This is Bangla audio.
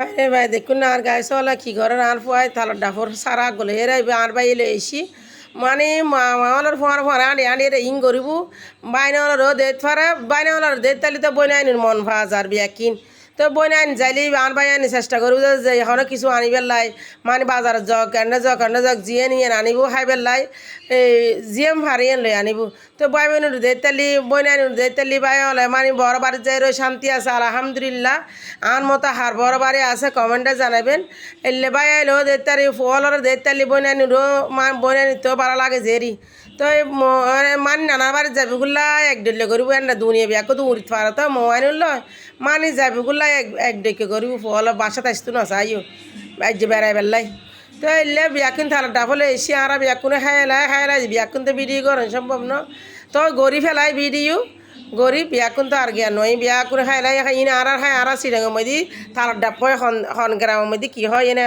আরে ভাই দেখুন না আর গায়ে চলা কি করে আর ফুয়াই তালার ডাফর সারা গলে এর আর বাই এলে এসি মানে মাওয়ালার ফোয়ার ফোয়ার আনি আনি রে ইং করিব বাইনাওয়ালার দে ফারে বাইনাওয়ালার দে তালি তো বই আইনুর মন ভাজ আর বিয়া কিন তো বই আইন যাইলি আর বাই আনি চেষ্টা করব যে এখনো কিছু আনিবার লাই মানে বাজারের কেন্দ্র জগ জিয়ে নিয়ে আনিব খাইবার লাই এই জিএম হারিয়ে লই আনিব তো বই বোনের দে তালি বই আইনুর দে তালি বাই হলে মানে বড় বাড়ি যাই রই শান্তি আছে আলহামদুলিল্লাহ আন মতো হার বড় বাড়ি আছে কমেন্টে জানাবেন এলে বাই আইলো দে তারি ফলর দে তালি বই আইনুরও বই আনিতেও ভালো লাগে জেরি তো মানে নানা বাড়ি যাবিগুলা এক ডেলে করিব এনে দুনিয়া বিয়াকে তো উড়িত পারে তো মোবাইল লয় মানে যাবিগুলা এক ডেকে করিব ফল বাসাতে আসতো না চাইও যে বেড়াই বেল্লাই তো এলে বিয়াকুন থালা ডাফলে এসে আর বিয়াকুনে খাইলাই বিয়াকুন তো ভিডিও করেন সম্ভব ন তো গড়ি ফেলাই ভিডিও গরিব বিয়াকুন তো আর গিয়া নয় বিয়া করে খাইলাই ইনে আর খাই আর সিডাঙ্গের মধ্যে থালার ডাব হয় হন গ্রামের মধ্যে কি হয় এনে